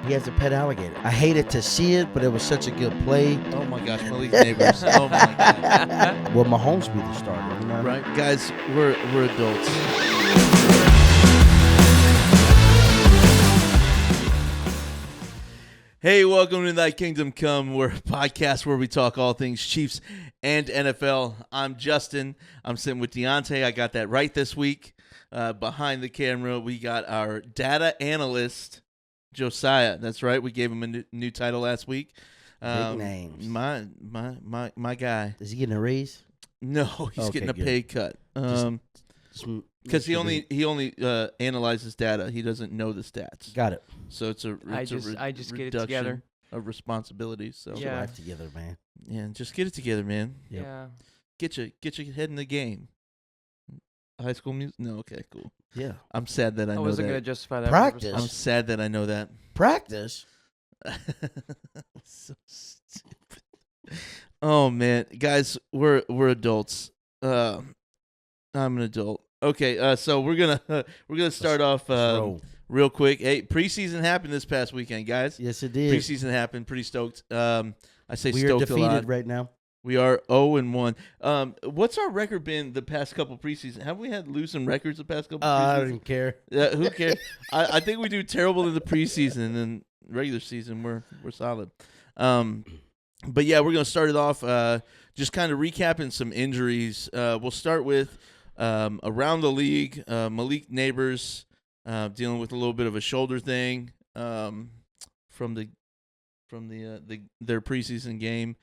He has a pet alligator. I hated to see it, but it was such a good play. Oh my gosh, Malik Neighbors. Oh my god. Will Mahomes be the starter? You know? Right, guys, we're adults. Hey, welcome to Thy Kingdom Come. We're a podcast where we talk all things Chiefs and NFL. I'm Justin. I'm sitting with Deontay. I got that right this week. Behind the camera, we got our data analyst, Josiah. That's right. We gave him a new title last week. Big names. My guy. Is he getting a raise? No, he's getting a pay cut. Because he only analyzes data. He doesn't know the stats. Got it. So it's I just get it together. Of responsibilities. So Get your life together, man. Yeah, just get it together, man. Yep. Yeah. Get your head in the game. High School Music? No, okay, cool. Yeah. I'm sad that I know that. I wasn't going to justify that. Practice. I'm sad that I know that. Practice? So stupid. Oh man, guys, we're adults. I'm an adult. Okay, so we're gonna start off real quick. Hey, preseason happened this past weekend, guys. Yes, it did. Preseason happened. Pretty stoked. I say we stoked are defeated a lot. right now. We are 0-1. What's our record been the past couple preseason? Have we had losing records the past couple? I don't care. Who cares? I think we do terrible in the preseason, and then regular season we're solid. But yeah, we're gonna start it off. Just kind of recapping some injuries. We'll start with around the league. Malik Neighbors dealing with a little bit of a shoulder thing from their preseason game.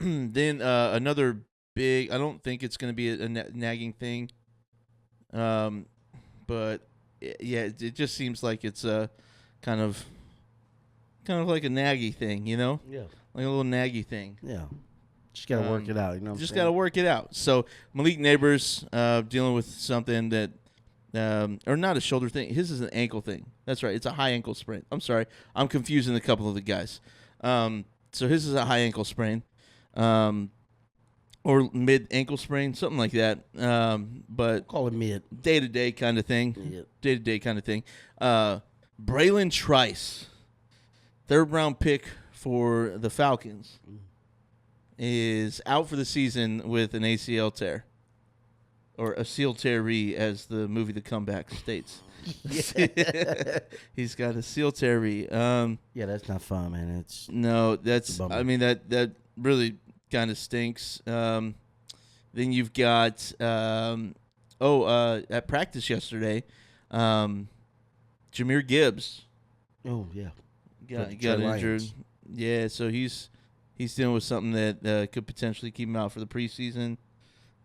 Then another big. I don't think it's going to be a nagging thing. But yeah, it just seems like it's a kind of like a naggy thing, you know? Yeah. Like a little naggy thing. Yeah. Just got to work it out, you know. Just got to work it out. So Malik Neighbors dealing with something that, or not a shoulder thing. His is an ankle thing. That's right. It's a high ankle sprain. I'm sorry. I'm confusing a couple of the guys. So his is a high ankle sprain, or mid ankle sprain, something like that. But call it mid. Day to day kind of thing. Yeah. Day to day kind of thing. Braylon Trice, 3rd round pick for the Falcons, is out for the season with an ACL tear, or a seal tear-y, as the movie The Comeback states. He's got a seal tear-y. Yeah, that's not fun, man. It's I mean that really kind of stinks. Then you've got at practice yesterday, Jahmyr Gibbs. Oh yeah, got injured. Yeah, so he's dealing with something that could potentially keep him out for the preseason.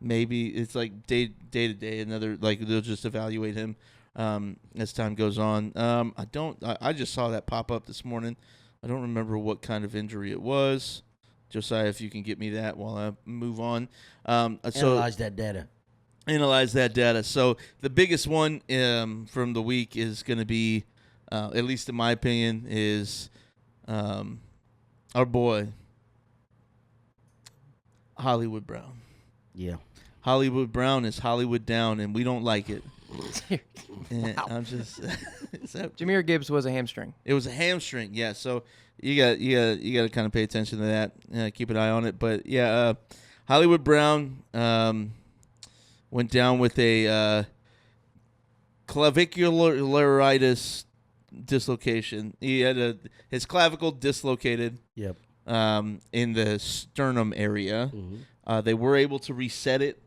Maybe it's like day to day. Another, like, they'll just evaluate him as time goes on. I just saw that pop up this morning. I don't remember what kind of injury it was. Josiah, if you can get me that while I move on. Analyze that data. So the biggest one from the week is going to be, at least in my opinion, is our boy Hollywood Brown. Yeah. Hollywood Brown is Hollywood down, and we don't like it. Wow. I'm just Jahmyr Gibbs was a hamstring. It was a hamstring, yeah. So you got to kind of pay attention to that, keep an eye on it. But yeah, Hollywood Brown went down with a clavicularis dislocation. He had his clavicle dislocated. Yep. In the sternum area. Mm-hmm. They were able to reset it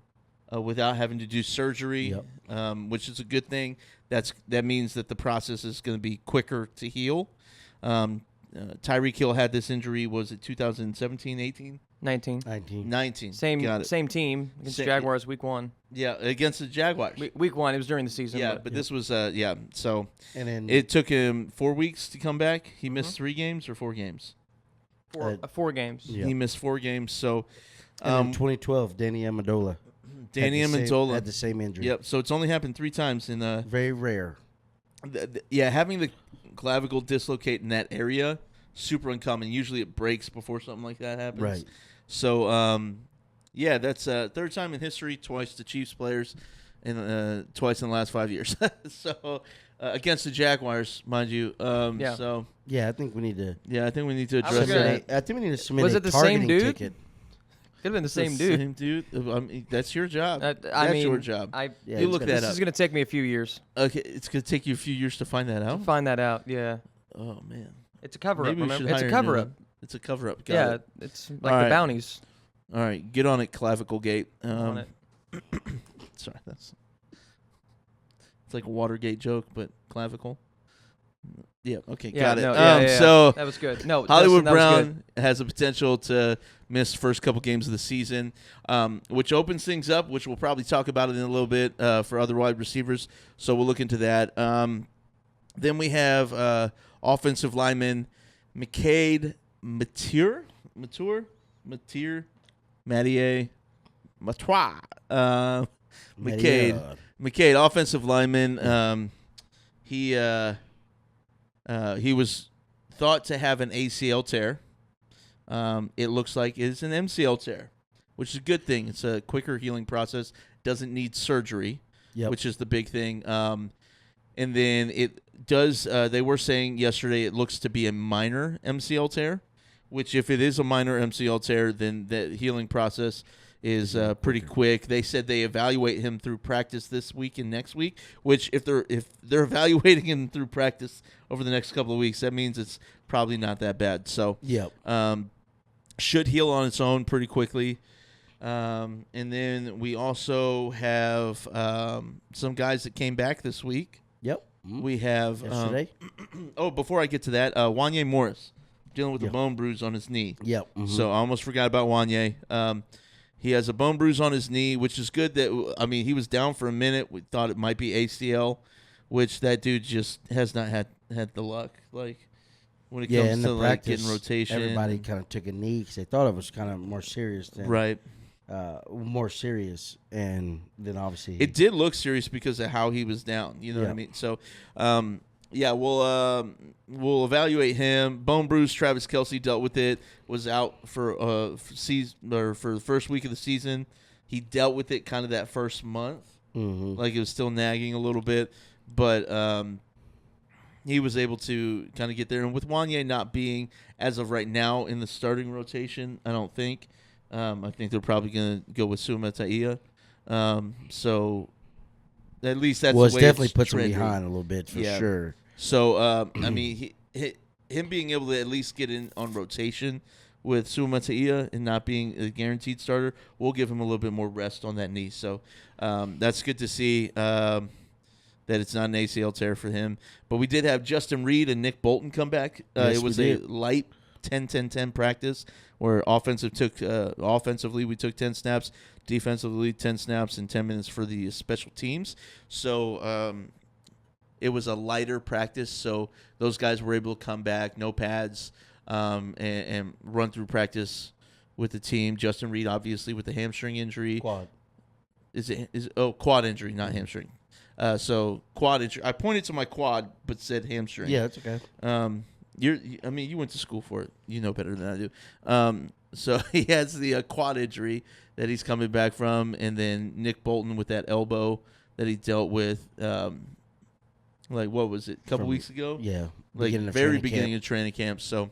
without having to do surgery, yep. Which is a good thing. That means that the process is going to be quicker to heal. Tyreek Hill had this injury, was it 2017, 18? 19. Same team against the Jaguars week 1. Yeah, against the Jaguars. Week 1, it was during the season. Yeah, but this was, so and then it took him 4 weeks to come back. He missed 3 games or 4 games? 4 games. Yep. He missed 4 games, so... and in 2012, Danny Amendola. Had the same injury. Yep. So it's only happened 3 times in very rare. Having the clavicle dislocate in that area, super uncommon. Usually it breaks before something like that happens. Right. So that's 3rd time in history, twice to Chiefs players, and twice in the last 5 years. So against the Jaguars, mind you. Yeah. So Yeah, I think we need to. yeah, I think we need to address Submit that. I think we need to submit Was a it the same targeting dude? ticket. Could have been the same dude. Same dude. I mean, that's your job. I That's mean, your job. Yeah, You look that This up. is going to take me a few years Okay, it's gonna take you a few years to find that to out. find that out. Yeah. Oh man, It's a cover-up, Maybe we remember? should It's a hire cover-up. him. It's a cover up. Got Yeah, it. it's All like right. the bounties All right, get on it, Clavicle Gate. on it. Sorry, it's like a Watergate joke, but clavicle. Yeah. Okay. Yeah, got it. no, yeah. So That was good. No, Hollywood Dustin, that was good. Brown has the potential to miss first couple games of the season, which opens things up, which we'll probably talk about it in a little bit for other wide receivers. So we'll look into that. Then we have offensive lineman McCade Matier, Matier, Matier, Matois. McCade, offensive lineman. He was thought to have an ACL tear. It looks like it's an MCL tear, which is a good thing. It's a quicker healing process. Doesn't need surgery, which is the big thing. And then it does. They were saying yesterday it looks to be a minor MCL tear, which if it is a minor MCL tear, then the healing process is pretty quick. They said they evaluate him through practice this week and next week, which if they're evaluating him through practice over the next couple of weeks, that means it's probably not that bad. So should heal on its own pretty quickly. And then we also have some guys that came back this week. We have yesterday. Before I get to that, Wanye Morris dealing with a bone bruise on his knee. So I almost forgot about Wanye. He has a bone bruise on his knee, which is good. He was down for a minute. We thought it might be ACL, which that dude just has not had the luck. Like when it comes to like getting rotation, everybody kind of took a knee because they thought it was kind of more serious than more serious, and then obviously it did look serious because of how he was down. You know what I mean? So, we'll evaluate him. Bone bruise. Travis Kelce dealt with it. Was out for for the first week of the season. He dealt with it kind of that first month, like it was still nagging a little bit, but he was able to kind of get there. And with Wanye not being as of right now in the starting rotation, I don't think. I think they're probably going to go with Suma Taia. So at least that's the way it definitely it's puts trending. him behind a little bit for sure. So him being able to at least get in on rotation with Suma Taia and not being a guaranteed starter will give him a little bit more rest on that knee. So that's good to see that it's not an ACL tear for him. But we did have Justin Reed and Nick Bolton come back. It was a light 10-10-10 practice where offensively we took 10 snaps, defensively 10 snaps, and 10 minutes for the special teams. So it was a lighter practice, so those guys were able to come back, no pads, and run through practice with the team. Justin Reed, obviously, with the hamstring injury. Quad. Quad injury, not hamstring. So quad injury. I pointed to my quad, but said hamstring. Yeah, that's okay. You went to school for it. You know better than I do. So he has the quad injury that he's coming back from, and then Nick Bolton with that elbow that he dealt with. What was it? A couple weeks ago? Yeah, very beginning of training camp. So,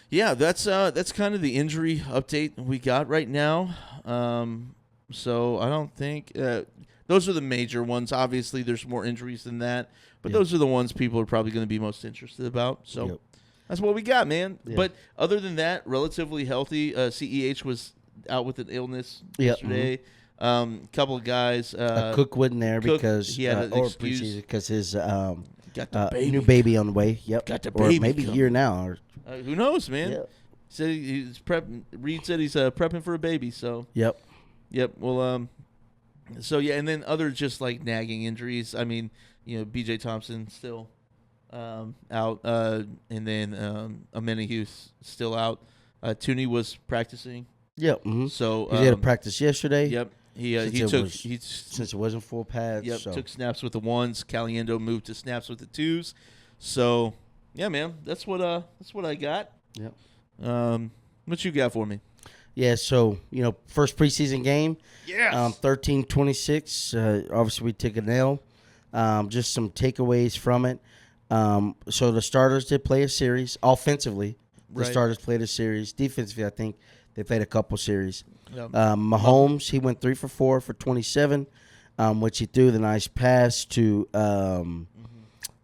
yeah, that's kind of the injury update we got right now. So I don't think those are the major ones. Obviously, there's more injuries than that. But those are the ones people are probably going to be most interested about. So that's what we got, man. Yeah. But other than that, relatively healthy. CEH was out with an illness yesterday. Couple of guys. Cook wasn't there because he had an excuse because his got the baby. New baby on the way. Yep, got the baby. Or maybe coming. Here now. Or, who knows, man? Yeah. Said he's prepping. Reed said he's prepping for a baby. So Yep. Well, so yeah, and then other just like nagging injuries. I mean, B.J. Thompson still out, and then Ameni Hughes still out. Tooney was practicing. Yep. So he had a practice yesterday. Yep. Since it wasn't full pads. Yep. So. Took snaps with the ones. Caliendo moved to snaps with the twos. So yeah, man, that's what I got. Yep. What you got for me? Yeah, so, first preseason game. Yes. 13-26. Obviously, we took an L. Just some takeaways from it. So the starters did play a series offensively. The starters played a series. Defensively, I think they played a couple series. Yep. Mahomes, he went 3 for 4 for 27, which he threw the nice pass to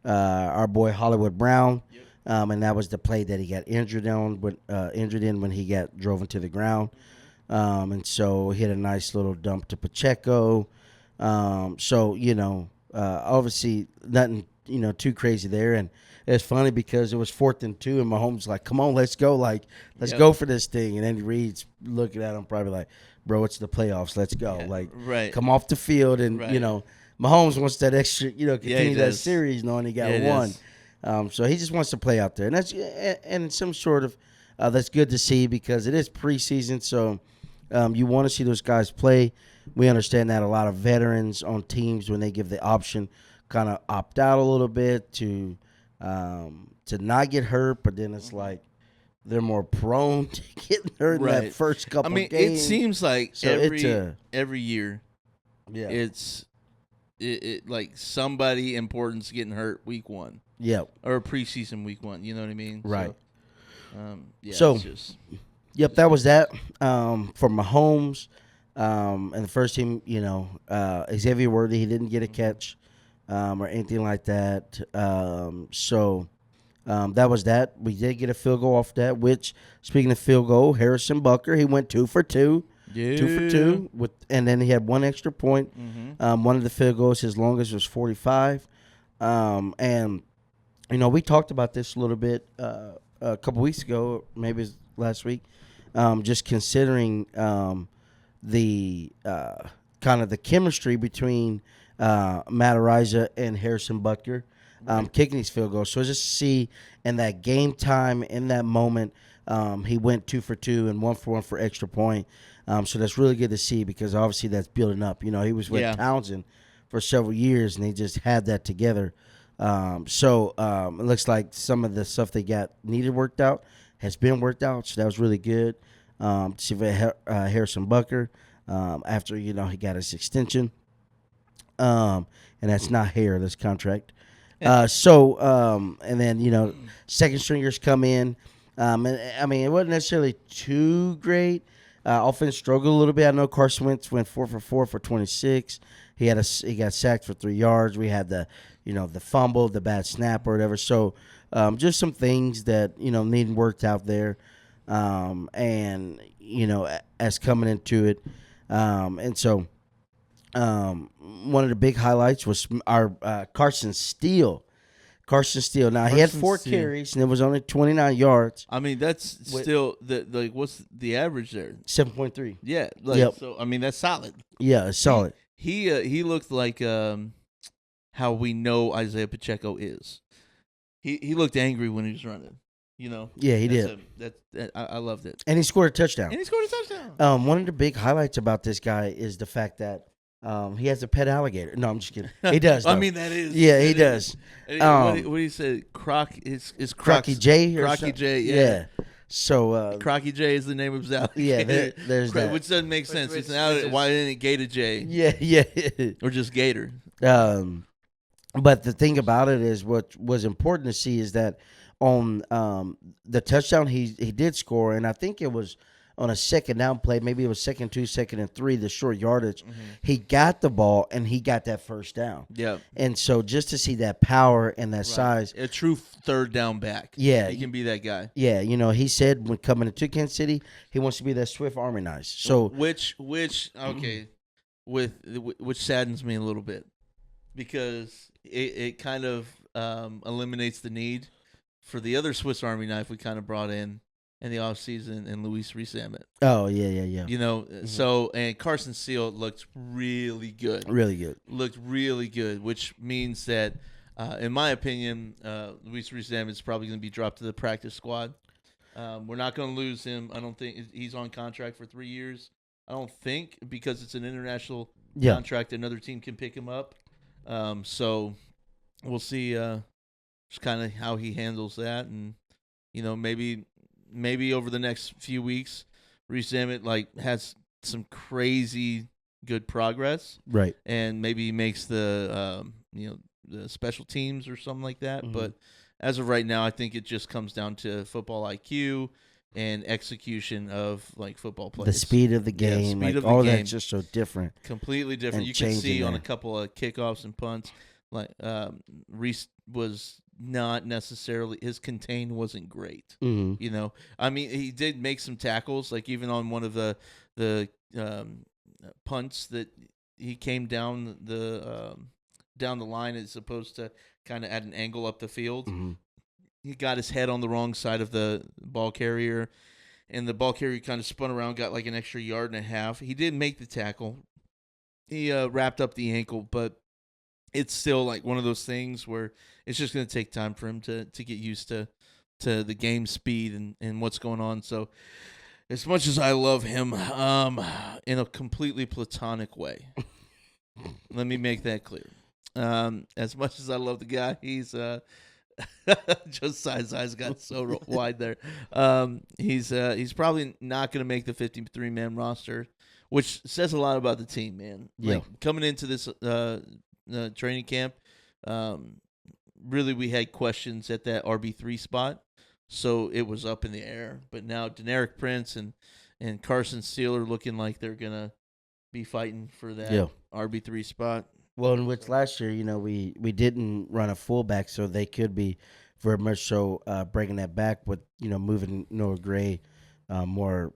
our boy Hollywood Brown. Yep. And that was the play that he got injured in when he got drove into the ground. And so he had a nice little dump to Pacheco. Obviously nothing, too crazy there. And it's funny because it was 4th and 2, and Mahomes was like, come on, let's go. Like, let's go for this thing. And then Reed's looking at him probably like, bro, it's the playoffs. Let's go. Come off the field. And, Mahomes wants that extra, continue that series knowing he got one. So he just wants to play out there. And that's some sort of that's good to see because it is preseason. So you want to see those guys play. We understand that a lot of veterans on teams, when they give the option, kind of opt out a little bit to not get hurt, but then it's like they're more prone to getting hurt in that first couple games. It seems like every year, it's like somebody important's getting hurt week 1. Yep. Or preseason week 1. You know what I mean? Right. It's just, that was that for Mahomes. And the first team, Xavier Worthy, he didn't get a catch or anything like that. That was that. We did get a field goal off that, which, speaking of field goal, Harrison Bucker, he went 2 for 2. Yeah. 2 for 2. And then he had one extra point. Mm-hmm. One of the field goals, his longest was 45. And, we talked about this a little bit a couple weeks ago, maybe it was last week, just considering the kind of the chemistry between Matt Araiza and Harrison Butker kicking these field goals. So just see in that game time, in that moment, he went 2 for 2 and 1 for 1 for extra point. So that's really good to see because obviously that's building up. He was with Townsend for several years and they just had that together. It looks like some of the stuff they got needed worked out has been worked out. So that was really good. To see Harrison Butker after he got his extension, and that's not hair, that's contract. And then second stringers come in. It wasn't necessarily too great. Offense struggled a little bit. I know Carson Wentz went 4 for 4 for 26. He got sacked for 3 yards. We had the fumble, the bad snap or whatever. So just some things that needing worked out there. As coming into it. One of the big highlights was our Carson Steele. Now, he had 4 carries, and it was only 29 yards. That's still, what's the average there? 7.3. Yeah. So, that's solid. Yeah, it's solid. He looked like how we know Isaiah Pacheco is. He looked angry when he was running. Yeah, he did. I loved it. And he scored a touchdown. One of the big highlights about this guy is the fact that he has a pet alligator. No, I'm just kidding. He does. That is. Yeah, he does. What do you say? Crocky J. Crocky J. Yeah. So Crocky J is the name of his alligator. Yeah, there's that. Which doesn't make sense. Why isn't it Gator J? Yeah. Or just Gator. But the thing about it is, what was important to see is that on the touchdown he did score, and I think it was on a second down play, maybe it was 2nd 2, 2nd 3, the short yardage. Mm-hmm. He got the ball and he got that first down. Yeah. And so just to see that power and that size, a true third down back. Yeah, he can be that guy. Yeah, he said when coming into Kansas City, he wants to be that Swift Army knife. So which saddens me a little bit because it kind of eliminates the need for the other Swiss Army knife we kind of brought in the offseason and Luis Rees-Zammit. Oh, yeah. So, and Carson Steele looked really good. Really good. Looked really good, which means that, in my opinion, Luis Rees-Zammit is probably going to be dropped to the practice squad. We're not going to lose him. I don't think he's on contract for 3 years. I don't think because it's an international contract, another team can pick him up. So we'll see just kind of how he handles that. And, maybe over the next few weeks, Rees-Zammit has some crazy good progress. Right. And maybe makes the the special teams or something like that. Mhm. But as of right now, I think it just comes down to football IQ and execution of like football plays. The speed of the Yeah, game, speed like of the all game. that's just so different. Completely different. And You can see changing on a there. couple of kickoffs and punts, like Reese was not necessarily, his contain wasn't great. Hmm. I mean, he did make some tackles, like even on one of the punts that he came down the line as opposed to kind of at an angle up the field. Hmm. He got his head on the wrong side of the ball carrier, and the ball carrier kind of spun around, got like an extra yard and a half. He did make the tackle. He wrapped up the ankle, but it's still like one of those things where it's just going to take time for him to get used to the game speed and what's going on. So as much as I love him, in a completely platonic way, let me make that clear. As much as I love the guy, he's just his eyes got so wide there. He's probably not going to make the 53-man roster, which says a lot about the team, man. Yeah. Like coming into this training camp, really we had questions at that RB3 spot, so it was up in the air. But now Deneric Prince and Carson Steele are looking like they're gonna be fighting for that RB3 spot. Well, in which last year, we didn't run a fullback, so they could be very much so bringing that back with moving Noah Gray more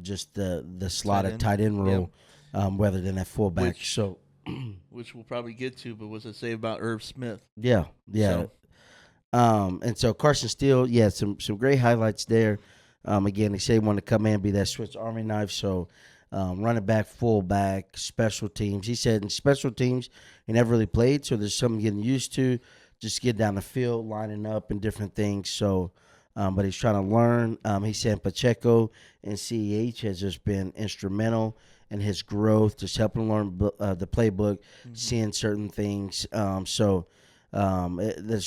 just the slotted tight end role rather than that fullback. Which we'll probably get to, but what's it say about Irv Smith? Yeah. So. And so Carson Steele, some great highlights there. Again, they say he wanted to come in and be that Swiss Army knife. So running back, fullback, special teams. He said in special teams he never really played, so there's something getting used to. Just get down the field, lining up, and different things. So, but he's trying to learn. He said Pacheco and CEH has just been instrumental in his growth, just helping him learn the playbook, seeing certain things. That's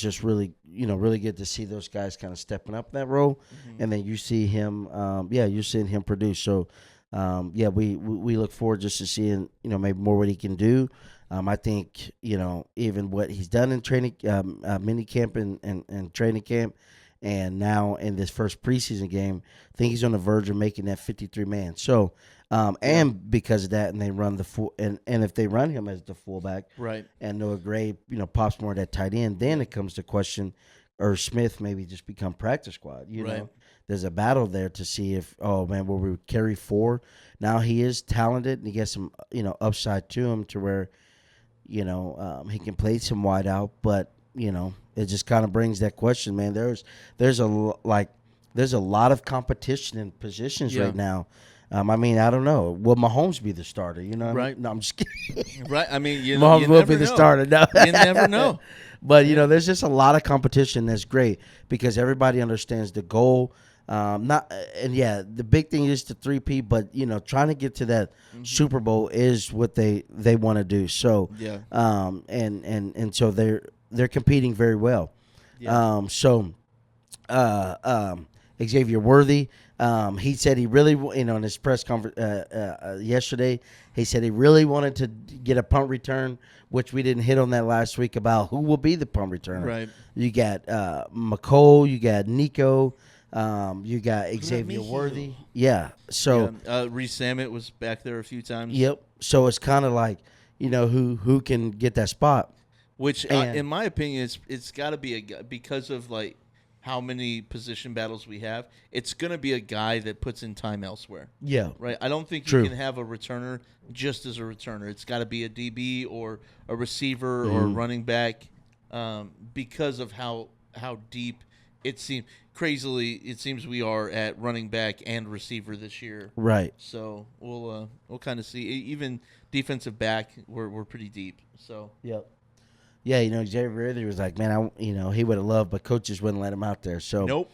just really, really good to see those guys kind of stepping up that role. And then you see him, you're seeing him produce. So, we look forward just to seeing, maybe more what he can do. I think, even what he's done in training, mini camp and training camp, and now in this first preseason game, I think he's on the verge of making that 53-man. So, and because of that, and they run the full, and if they run him as the fullback, right, and Noah Gray, pops more of that tight end, then it comes to question, or Smith maybe just become practice squad. Know, there's a battle there to see if, will we carry 4? Now he is talented and he gets some, upside to him to where, he can play some wide out, but it just kind of brings that question, man. There's a lot of competition in positions right now. I don't know. Will Mahomes be the starter? Right. No, I'm just kidding. Right. I mean, Mahomes will be the starter. No. You never know. But, there's just a lot of competition that's great because everybody understands the goal. The big thing is the 3P, but, trying to get to that Super Bowl is what they want to do. So, and so they're competing very well. Yeah. Xavier Worthy, he said he really, in his press conference yesterday, he said he really wanted to get a punt return, which we didn't hit on that last week about who will be the punt returner. Right. You got McCole, you got Nico, you got Xavier Worthy. Yeah. So Reese Sammet was back there a few times. Yep. So it's kind of like, who can get that spot. Which, in my opinion, it's got to be because of like how many position battles we have. It's going to be a guy that puts in time elsewhere. Yeah. Right. I don't think you can have a returner just as a returner. It's got to be a DB or a receiver or a running back, because of how deep it seems. Crazily, it seems we are at running back and receiver this year. Right. So we'll kind of see. Even defensive back, we're pretty deep. So. Yep. Yeah, Xavier Worthy was like, man, he would have loved, but coaches wouldn't let him out there. So nope.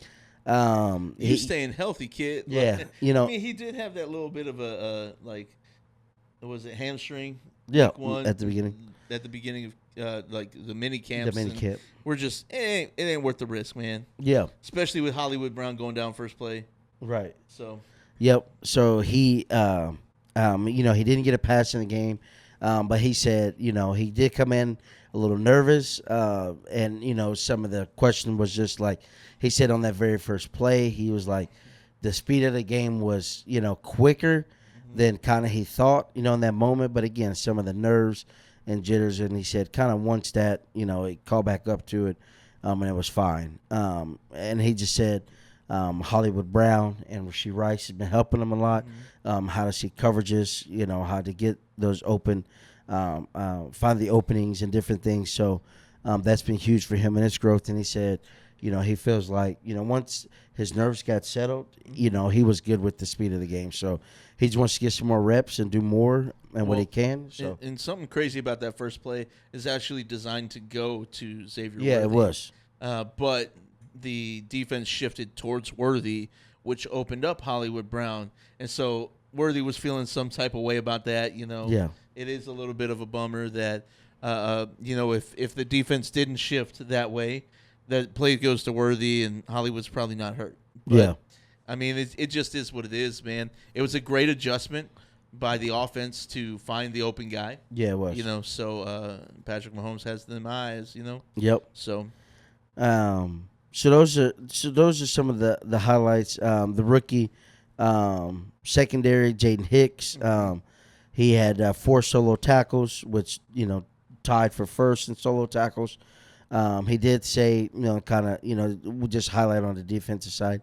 He's staying healthy, kid. Yeah, I mean, he did have that little bit of a was it hamstring? Yeah, one, at the beginning. At the beginning of like the mini camps. The mini camp. We're just it ain't worth the risk, man. Yeah. Especially with Hollywood Brown going down first play. Right. So. Yep. So he, he didn't get a pass in the game, but he said, he did come in a little nervous. And, some of the question was just like, he said on that very first play, he was like, the speed of the game was, quicker than kind of he thought, in that moment. But again, some of the nerves and jitters, and he said kind of once that, he called back up to it, and it was fine. And he just said Hollywood Brown and Rasheed Rice has been helping him a lot, how to see coverages, how to get those open, find the openings and different things. So that's been huge for him and his growth. And he said, he feels like, once his nerves got settled, he was good with the speed of the game. So he just wants to get some more reps and do more and what he can. So and something crazy about that first play is actually designed to go to Xavier yeah, Worthy. it was. But the defense shifted towards Worthy, which opened up Hollywood Brown. And so Worthy was feeling some type of way about that, Yeah. It is a little bit of a bummer that, if the defense didn't shift that way, that play goes to Worthy and Hollywood's probably not hurt. But, Yeah. I mean, it just is what it is, man. It was a great adjustment by the offense to find the open guy. Yeah, it was. So Patrick Mahomes has them eyes, Yep. So So those are some of the highlights. The rookie secondary, Jaden Hicks. He had 4 solo tackles, which tied for first in solo tackles. He did say, we'll just highlight on the defensive side.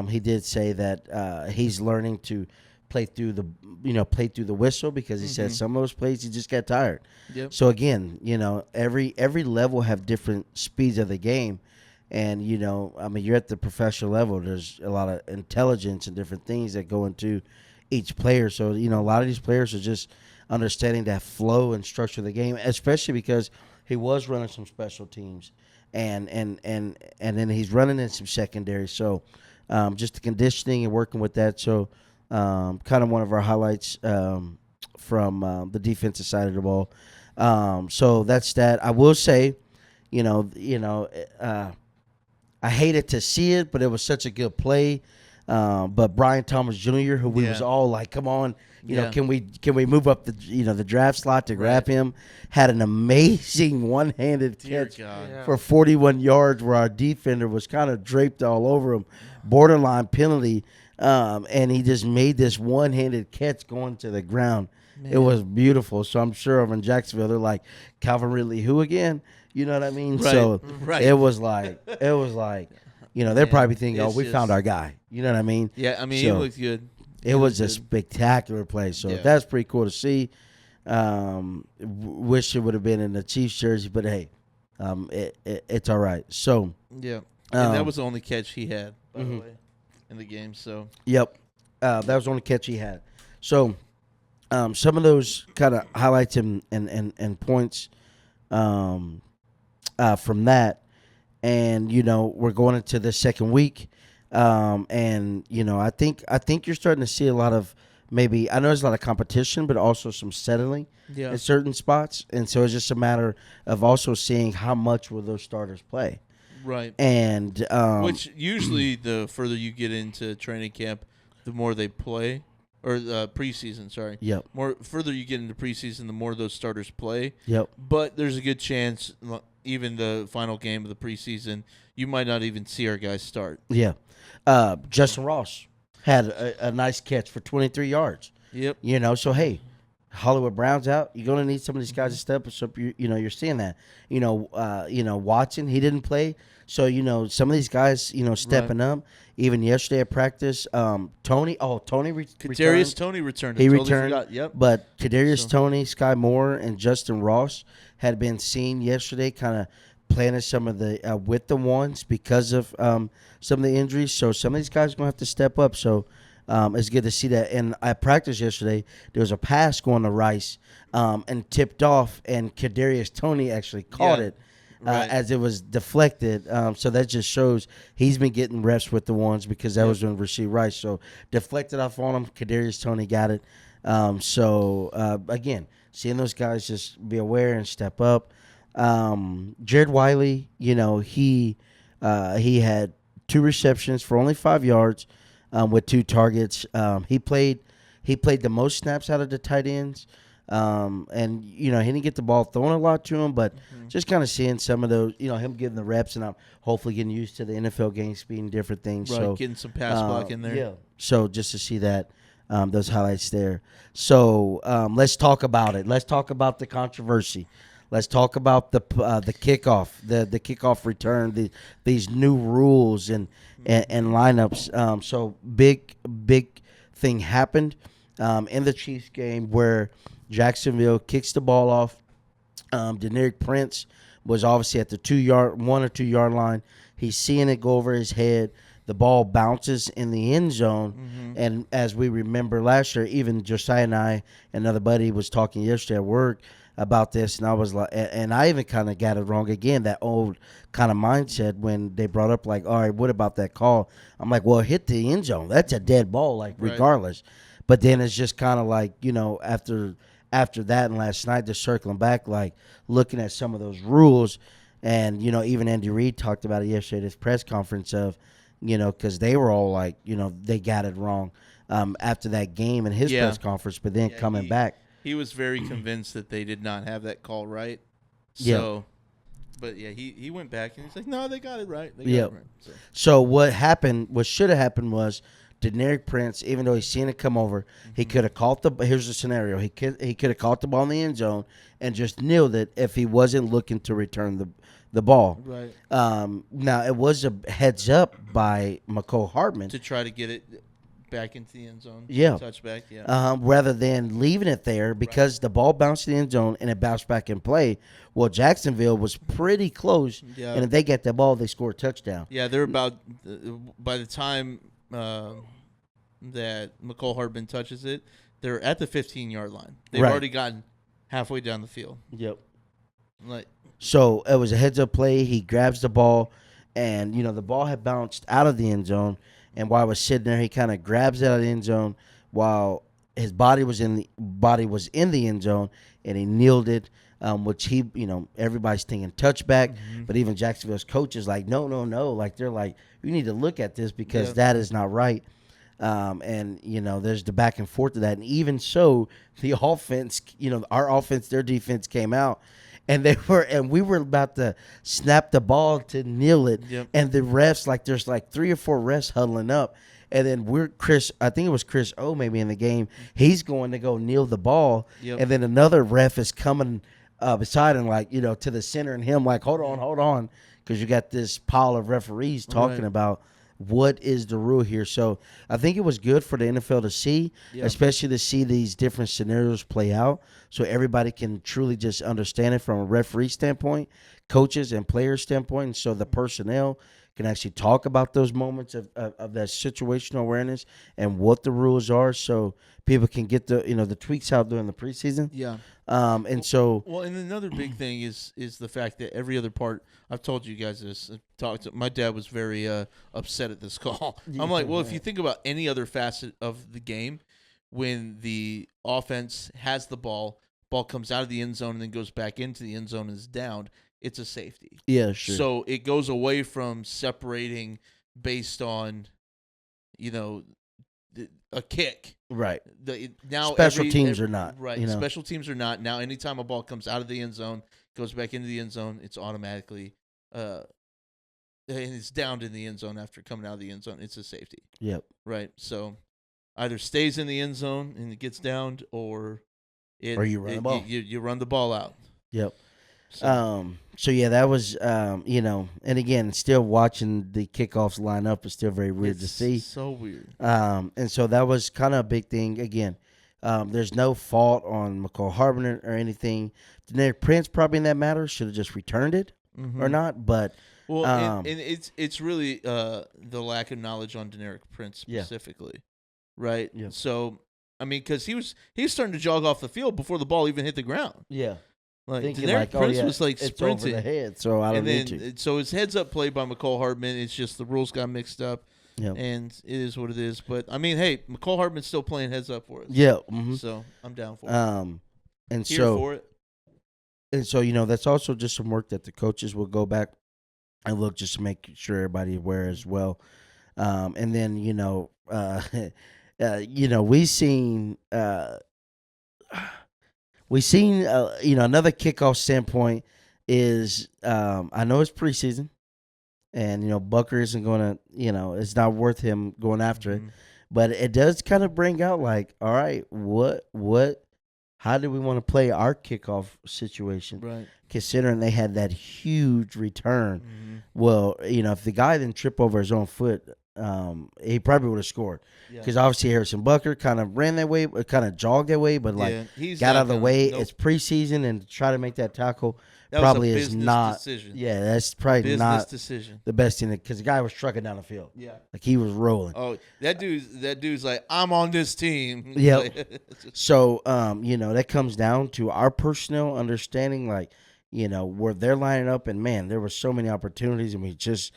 He did say that he's learning to play through the whistle, because he said some of those plays he just got tired. Yep. So again, every level have different speeds of the game, and you're at the professional level. There's a lot of intelligence and different things that go into each player. So a lot of these players are just understanding that flow and structure of the game, especially because he was running some special teams, and then he's running in some secondary. So just the conditioning and working with that. So kind of one of our highlights from the defensive side of the ball. So that's that. I will say, I hated to see it, but it was such a good play. But Brian Thomas Jr., who we was all like, come on, can we move up the draft slot to grab him? Had an amazing one-handed catch for 41 yards, where our defender was kind of draped all over him, borderline penalty, and he just made this one-handed catch going to the ground. Man. It was beautiful. So I'm sure over in Jacksonville, they're like, Calvin Ridley, who again? You know what I mean? Right. So Right. it was like, they're probably thinking, we found our guy. You know what I mean? Yeah, I mean, So, he looked good. It was a spectacular play. So that's pretty cool to see. Wish it would have been in the Chiefs jersey, but hey, it's all right. So yeah, and that was the only catch he had, by the way, in the game. So yep, that was the only catch he had. So some of those kind of highlights and points from that, and we're going into the second week. And I think you're starting to see a lot of, maybe, I know there's a lot of competition, but also some settling in certain spots. And so it's just a matter of also seeing how much will those starters play. Right. And which usually the further you get into training camp, the more they play, or preseason, sorry. Yep. More further you get into preseason, the more those starters play. Yep. But there's a good chance, even the final game of the preseason, you might not even see our guys start. Yeah. Justin Ross had a nice catch for 23 yards. Yep. So hey, Hollywood Brown's out. You're gonna need some of these guys to step up. So you're seeing that. Watson, he didn't play. So some of these guys, stepping up. Even yesterday at practice, Tony Kadarius Toney returned. He totally returned. Forgot. Yep. But Kadarius Toney, Sky Moore, and Justin Ross had been seen yesterday, kind of playing some of the with the ones because of some of the injuries. So some of these guys are gonna have to step up. So it's good to see that. And I practiced yesterday. There was a pass going to Rice and tipped off, and Kadarius Toney actually caught it as it was deflected. So that just shows he's been getting reps with the ones, because that was when Rasheed Rice. So deflected off on him. Kadarius Toney got it. Again, seeing those guys just be aware and step up. Jared Wiley, he had 2 receptions for only 5 yards with 2 targets. He played the most snaps out of the tight ends. And he didn't get the ball thrown a lot to him, but just kind of seeing some of those, him getting the reps, and I'm hopefully getting used to the NFL game speed and different things. Right, So getting some pass block in there. Yeah. So just to see that, those highlights there. So let's talk about it. Let's talk about the controversy. Let's talk about the kickoff, the kickoff return, these new rules and lineups. So big thing happened in the Chiefs game where Jacksonville kicks the ball off. Deneric Prince was obviously at the 1 or 2 yard line. He's seeing it go over his head. The ball bounces in the end zone, and as we remember last year, even Josiah and I, another buddy, was talking yesterday at work about this, and I was like, and I even kind of got it wrong again. That old kind of mindset when they brought up like, all right, what about that call? I'm like, well, hit the end zone. That's a dead ball, like regardless. But then it's just kind of like after that and last night, just circling back, like looking at some of those rules, and even Andy Reid talked about it yesterday at his press conference of. Because they were all like, they got it wrong after that game in his press conference, but then coming back. He was very convinced that they did not have that call right. So, but he went back and he's like, no, they got it right. They got it right. So what should have happened was Deneric Prince, even though he's seen it come over, he could have caught here's the scenario. He could have caught the ball in the end zone and just kneeled it if he wasn't looking to return the ball. Right. Now, it was a heads up by McCole Hardman. To try to get it back into the end zone. Yeah. Touchback, rather than leaving it there because the ball bounced in the end zone and it bounced back in play. Well, Jacksonville was pretty close, and if they get the ball, they score a touchdown. Yeah, they're about by the time that McCole Hardman touches it, they're at the 15-yard line. They've already gotten halfway down the field. Yep. Like. So it was a heads-up play. He grabs the ball, and, the ball had bounced out of the end zone. And while I was sitting there, he kind of grabs it out of the end zone while his body was in the end zone, and he kneeled it, which he, everybody's thinking touchback. But even Jacksonville's coach is like, no. Like, they're like, you need to look at this because that is not right. And, there's the back and forth of that. And even so, the offense, our offense, their defense came out. And we were about to snap the ball to kneel it. Yep. And the refs, there's 3 or 4 refs huddling up. And then I think it was Chris O maybe in the game. He's going to go kneel the ball. Yep. And then another ref is coming beside him, to the center, and him hold on. Because you got this pile of referees talking about what is the rule here. So I think it was good for the NFL to see, especially to see these different scenarios play out so everybody can truly just understand it from a referee standpoint, coaches and players standpoint, and so the personnel can actually talk about those moments of that situational awareness and what the rules are so people can get the tweaks out during the preseason. Yeah. And another big thing is the fact that every other part, I've told you guys this, my dad was very upset at this call. I'm like, well, if you think about any other facet of the game, when the offense has the ball comes out of the end zone and then goes back into the end zone and is downed, it's a safety. Yeah, sure. So it goes away from separating based on, a kick. Right. Now special teams are not. Right. Special teams are not. Now, anytime a ball comes out of the end zone, goes back into the end zone, it's automatically and it's downed in the end zone after coming out of the end zone. It's a safety. Yep. Right. So either stays in the end zone and it gets downed, or you run the ball. You run the ball out. Yep. So yeah, that was and again, still watching the kickoffs line up is still very weird to see. So weird. And so that was kind of a big thing. Again, there's no fault on McCall Harbin or anything. Deneric Prince probably in that matter should have just returned it or not. But and it's really the lack of knowledge on Deneric Prince specifically, right? Yeah. So I mean, because he was starting to jog off the field before the ball even hit the ground. Yeah. Deneric Prince was it's sprinting. over the head, so I don't need to. So his heads up play by McCole Hardman, it's just the rules got mixed up, and it is what it is. But I mean, hey, McCole Hardman's still playing heads up for us. Yeah. So I'm down for it. And Here so for it. And so that's also just some work that the coaches will go back and look just to make sure everybody aware as well. And then we seen another kickoff standpoint is I know it's preseason, and Bucker isn't going to it's not worth him going after it, but it does kind of bring out like, all right, what how do we want to play our kickoff situation? Right. Considering they had that huge return. Well, if the guy didn't trip over his own foot, he probably would have scored. Because obviously Harrison Bucker kind of ran that way, kind of jogged that way, but he's got out of the way. Nope. It's preseason, and to try to make that tackle That probably was a is business not. decision. Yeah, that's probably Business not decision. the best thing, because the guy was trucking down the field. Yeah. Like he was rolling. Oh, that dude's like, I'm on this team. Yep. So, that comes down to our personnel understanding, like, where they're lining up, and man, there were so many opportunities, and we just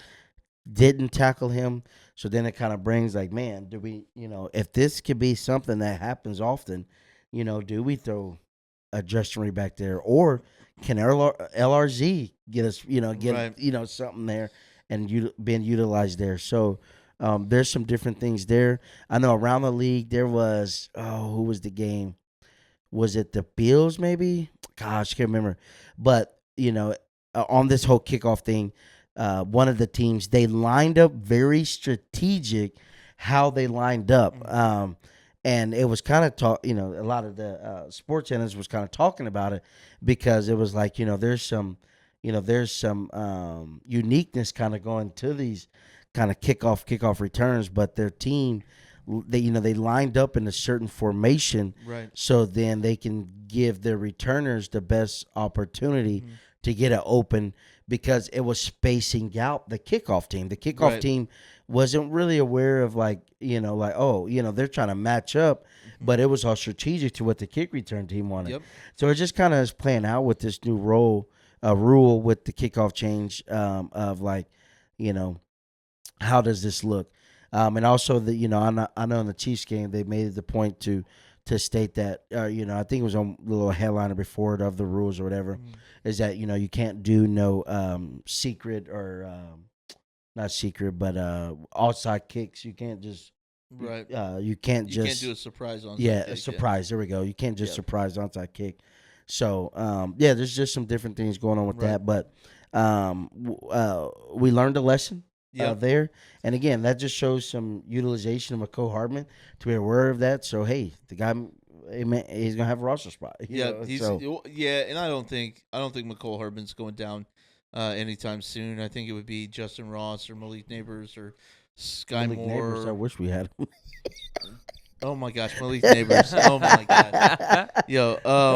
didn't tackle him. So then it kind of brings like, man, do we, if this could be something that happens often, do we throw a Justin Reed back there, or can LRZ get us, Right. something there and being utilized there? So there's some different things there. I know around the league there was, who was the game? Was it the Bills maybe? Gosh, I can't remember. But, on this whole kickoff thing, one of the teams, they lined up very strategic how they lined up. And it was kind of a lot of the sports analysts was kind of talking about it, because it was like, there's some uniqueness kind of going to these kind of kickoff returns, but their team, they lined up in a certain formation, Right. so then they can give their returners the best opportunity to get it open, because it was spacing out the kickoff team. The kickoff Right. team wasn't really aware of they're trying to match up, but it was all strategic to what the kick return team wanted. Yep. So it just kind of is playing out with this new rule with the kickoff change of how does this look? And also I know in the Chiefs game they made it the point to state that I think it was on the little headliner before it of the rules or whatever, is that you can't do no secret or not secret, but outside kicks. You can't just Right. you can't You just can't do a surprise on. a surprise. There we go. You can't just surprise onside kick. So there's just some different things going on with that, but we learned a lesson. There, and again, that just shows some utilization of McCole Hardman to be aware of that. So hey, the guy, he's gonna have a roster spot. And I don't think McCole Hardman's going down anytime soon. I think it would be Justin Ross or Malik Neighbors or Sky Malik Neighbors, I Moore. wish we had him. Oh my gosh, Malik Neighbors. Oh my god. Nico I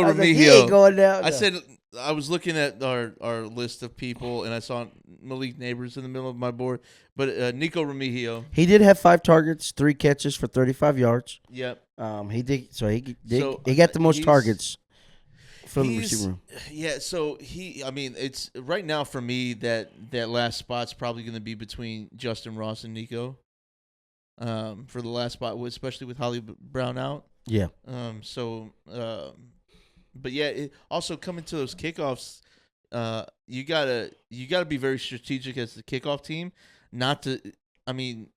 was like, he Remigio. ain't going down. I No. said I was looking at our list of people, and I saw Malik Neighbors in the middle of my board. But Nico Remigio. He did have 5 targets, 3 catches for 35 yards. Yep. He did. So he So, got the most he's- targets from the receiver room. Yeah, so it's right now for me that last spot's probably going to be between Justin Ross and Nico. For the last spot, especially with Holly Brown out. Yeah. But yeah, also coming to those kickoffs, you gotta be very strategic as the kickoff team. Not to, on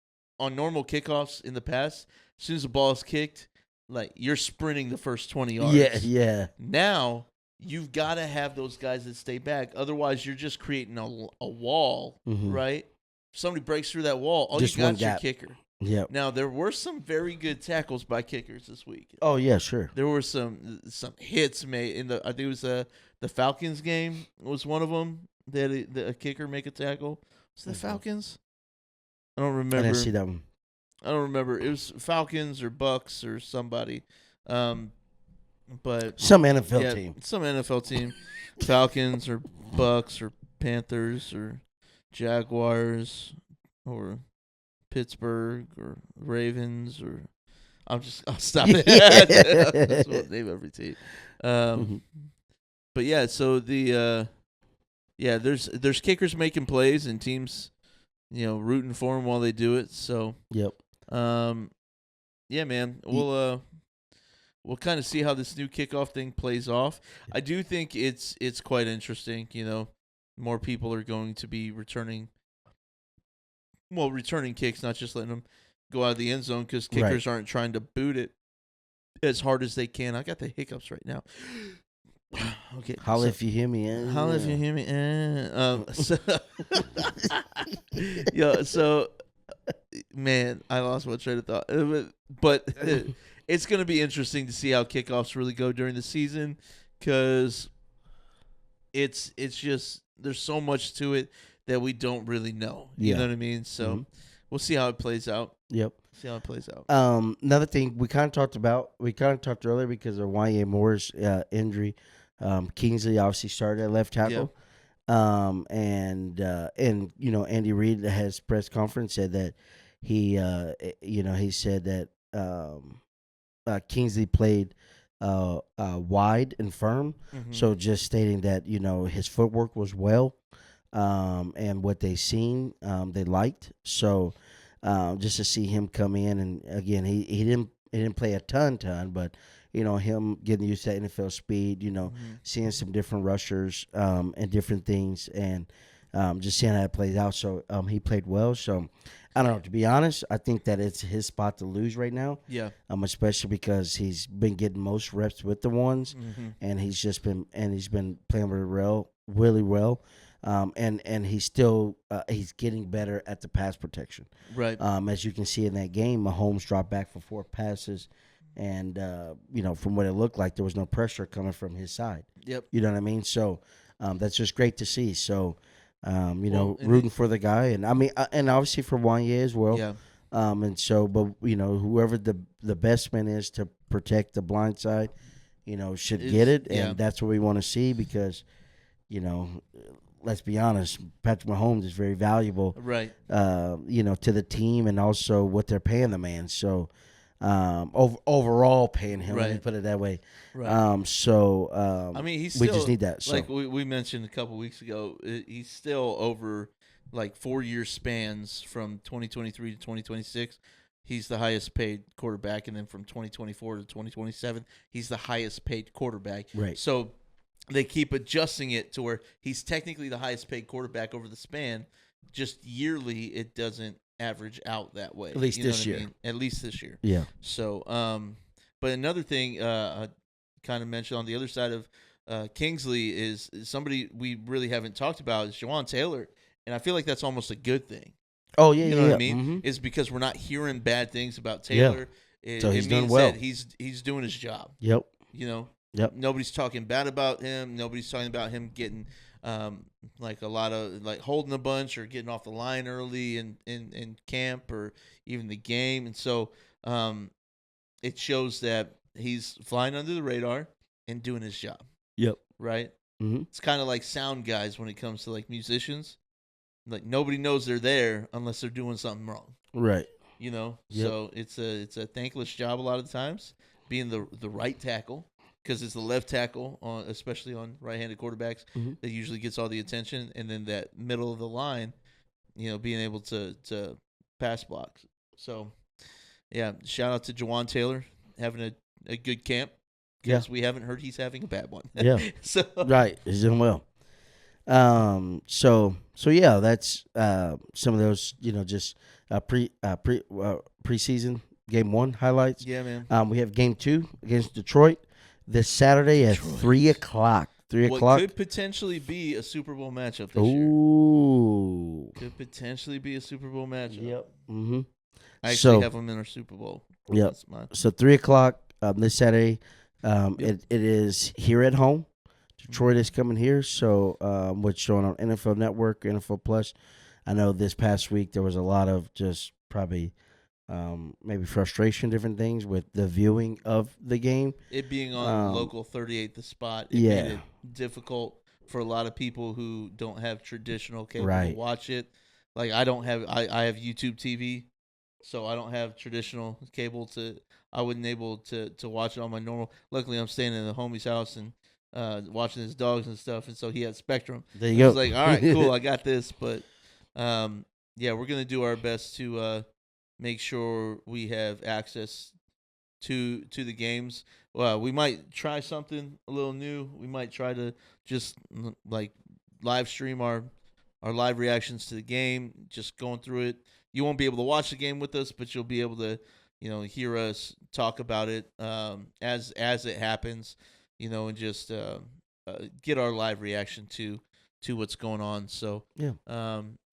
normal kickoffs in the past, as soon as the ball is kicked, like you're sprinting the first 20 yards. Yeah. Now you've got to have those guys that stay back. Otherwise, you're just creating a wall, right? If somebody breaks through that wall, all Just you one got is your gap. kicker. Yeah. Now there were some very good tackles by kickers this week. Oh yeah, sure. There were some hits made in I think it was the Falcons game was one of them. They had a kicker make a tackle. Was it the Falcons? I don't remember. I didn't see that one. I don't remember. It was Falcons or Bucks or somebody. But Some NFL team. Some NFL team. Falcons or Bucks or Panthers or Jaguars or Pittsburgh or Ravens or I'll stop it. That's what name every team. But yeah, so there's kickers making plays and teams, rooting for them while they do it. So Yep. yeah, man, we'll kind of see how this new kickoff thing plays off. I do think it's quite interesting. More people are going to be returning kicks, not just letting them go out of the end zone because kickers aren't trying to boot it as hard as they can. I got the hiccups right now. Okay. Holla if you hear me. Holla if you hear me. So, yeah. So, man, I lost my train of thought. But it's going to be interesting to see how kickoffs really go during the season, because it's just there's so much to it that we don't really know. You know what I mean? So we'll see how it plays out. Yep. See how it plays out. Another thing we kind of talked earlier because of Wanye Moore's injury. Kingsley obviously started at left tackle. And Andy Reid has press conference said that he said that Kingsley played wide and firm. So just stating that his footwork was well, and what they seen they liked. So just to see him come in, and again he didn't play a ton, but him getting used to NFL speed, seeing some different rushers and different things, and just seeing how it plays out. So he played well. So I don't know. To be honest, I think that it's his spot to lose right now. Yeah. Especially because he's been getting most reps with the ones, and he's been playing really well. And he's still he's getting better at the pass protection. Right. As you can see in that game, Mahomes dropped back for 4 passes. And, from what it looked like, there was no pressure coming from his side. Yep. You know what I mean? So that's just great to see. So, rooting for the guy. And, I mean, and obviously for Wanye as well. Yeah. And so, but, whoever the best man is to protect the blind side, should get it. And that's what we want to see because, let's be honest, Patrick Mahomes is very valuable. Right. To the team and also what they're paying the man. So, overall paying him. Let me put it that way. Right. I mean, we just need that. So. Like we mentioned a couple weeks ago, he's still over like 4-year spans from 2023 to 2026. He's the highest paid quarterback, and then from 2024 to 2027, he's the highest paid quarterback. Right. So they keep adjusting it to where he's technically the highest paid quarterback over the span. Just yearly, it doesn't average out that way. At least this year. I mean? At least this year. Yeah. So, but another thing I kind of mentioned on the other side of Kingsley is somebody we really haven't talked about is Juwan Taylor, and I feel like that's almost a good thing. Oh yeah, you know what I mean? Is because we're not hearing bad things about Taylor. Yeah. So he's it doing means well. That he's doing his job. Yep. Yep. Nobody's talking bad about him. Nobody's talking about him getting like a lot of like holding a bunch or getting off the line early in camp or even the game. And so it shows that he's flying under the radar and doing his job. Yep. Right? Mm-hmm. It's kind of like sound guys when it comes to like musicians. Like nobody knows they're there unless they're doing something wrong. Right. Yep. So it's a thankless job a lot of times being the right tackle. Because it's the left tackle, especially on right-handed quarterbacks, that usually gets all the attention, and then that middle of the line, being able to pass blocks. So, yeah, shout out to Juwan Taylor having a good camp. Because we haven't heard he's having a bad one. Yeah. So right, he's doing well. So yeah, that's some of those just preseason game 1 highlights. Yeah, man. We have game 2 against Detroit. This Saturday at 3 o'clock. 3 o'clock. What could potentially be a Super Bowl matchup this year. Ooh. Could potentially be a Super Bowl matchup. Yep. Mm-hmm. I actually have them in our Super Bowl. Yep. So 3 o'clock this Saturday. It is here at home. Detroit is coming here. So what's showing on NFL Network, NFL Plus. I know this past week there was a lot of just probably maybe frustration, different things with the viewing of the game. It being on local 38 The Spot, it made it difficult for a lot of people who don't have traditional cable to watch it. Like I have YouTube TV, so I don't have traditional cable I wasn't able to watch it on my normal. Luckily, I'm staying in the homie's house and watching his dogs and stuff, and so he had Spectrum. There you go. I was like, all right, cool, I got this. But yeah, we're gonna do our best to make sure we have access to the games. We might try something a little new. We might try to just like live stream our live reactions to the game, just going through it. You won't be able to watch the game with us, but you'll be able to hear us talk about it as it happens, and just get our live reaction to what's going on. So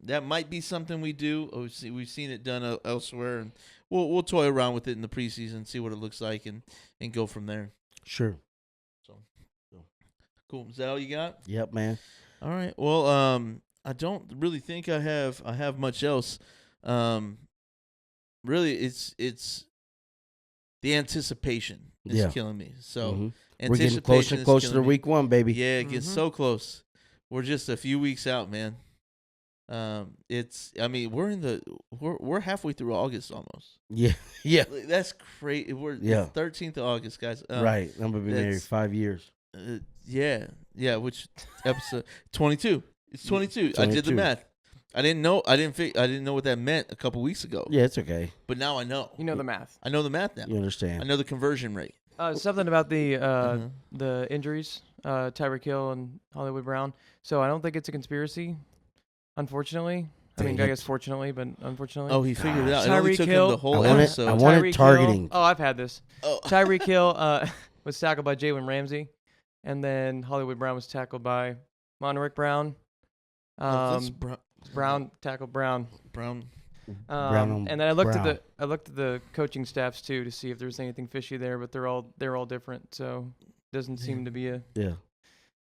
that might be something we do. We've seen it done elsewhere, and we'll toy around with it in the preseason, see what it looks like, and go from there. Sure. So cool. Is that all you got? Yep, man. All right. Well, I don't really think I have much else. Really, it's the anticipation is killing me. So we're getting closer and closer to week 1, baby. Yeah, it gets so close. We're just a few weeks out, man. We're halfway through August almost. Yeah. That's crazy. We're 13th of August, guys. Right. I'm gonna be married 5 years. Yeah. Which episode? 22. It's 22. I did the math. I didn't know. I didn't know what that meant a couple weeks ago. Yeah, it's okay. But now I know. You know the math. I know the math now. You understand. I know the conversion rate. Something about the injuries, Tyreek Hill and Hollywood Brown. So I don't think it's a conspiracy, unfortunately. I guess fortunately, but unfortunately. Oh, he figured it out. It only took him the whole episode. I wanted targeting. Oh, I've had this. Oh. Tyreek Hill was tackled by Jalen Ramsey, and then Hollywood Brown was tackled by Monterick Brown. Brown tackled Brown. Brown. And then I looked at the coaching staffs too to see if there was anything fishy there, but they're all different, so it doesn't seem to be a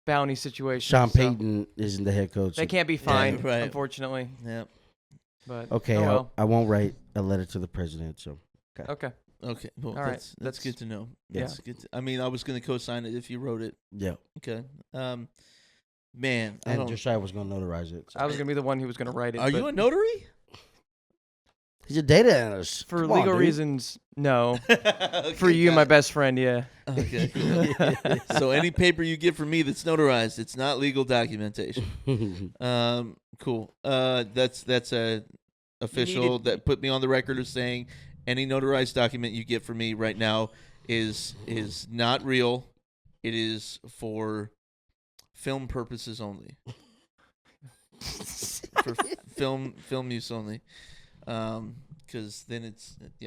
bounty situation. Sean Payton isn't the head coach. They can't be fined, right. Unfortunately. Yep. But okay, I won't write a letter to the president. So okay. Well, all right. That's good to know. Yeah. That's good. I was going to co-sign it if you wrote it. Yeah. Okay. Man, and Josiah was going to notarize it. So. I was going to be the one who was going to write it. Are you a notary? He's a data analyst. For legal reasons, no. Okay, for you, my best friend, yeah. Okay. Cool. So any paper you get from me that's notarized, it's not legal documentation. Cool. That's a official that put me on the record of saying any notarized document you get from me right now is not real. It is for film purposes only. For film use only. Because then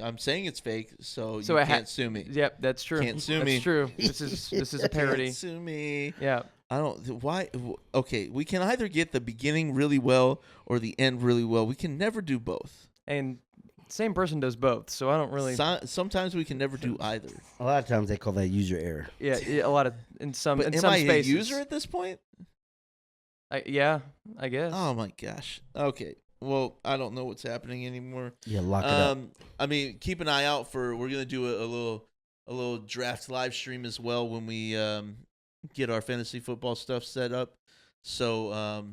I'm saying it's fake, so you can't sue me. Yep, that's true. Can't sue me. That's true. This is a parody. Can't sue me. Yeah. I don't. Why? Okay, we can either get the beginning really well or the end really well. We can never do both. And same person does both, so I don't really. Sometimes we can never do either. A lot of times they call that user error. Yeah, a lot of in some spaces. Am I a user at this point? Yeah, I guess. Oh my gosh. Okay. Well, I don't know what's happening anymore. Yeah, lock it up. Keep an eye out for. We're gonna do a little draft live stream as well when we get our fantasy football stuff set up. So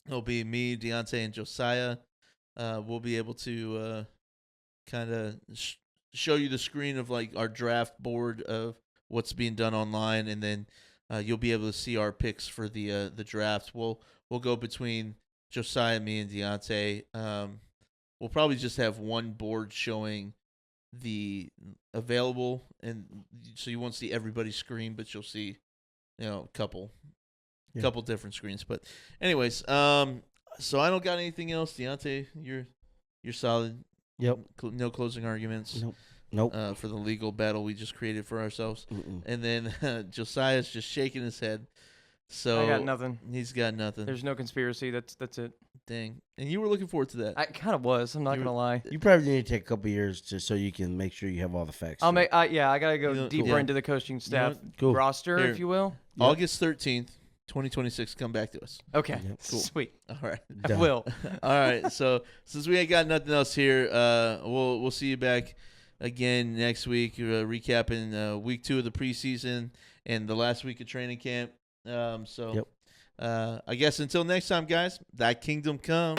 it'll be me, Deontay, and Josiah. We'll be able to kind of show you the screen of like our draft board of what's being done online, and then you'll be able to see our picks for the draft. We'll go between Josiah, me, and Deontay. We'll probably just have one board showing the available, and so you won't see everybody's screen, but you'll see, a couple different screens. But anyways, so I don't got anything else. Deontay, you're solid. Yep. No closing arguments. Nope. For the legal battle we just created for ourselves. Mm-mm. And then Josiah's just shaking his head. So I got nothing. He's got nothing. There's no conspiracy. That's it. Dang. And you were looking forward to that. I kind of was. I'm not gonna lie. You probably need to take a couple years so you can make sure you have all the facts. I gotta go deeper into the coaching staff roster, if you will. Yep. August 13th, 2026. Come back to us. Okay. Yep. Cool. Sweet. All right. I will. All right. So since we ain't got nothing else here, we'll see you back again next week, recapping week 2 of the preseason and the last week of training camp. I guess until next time, guys, thy kingdom come.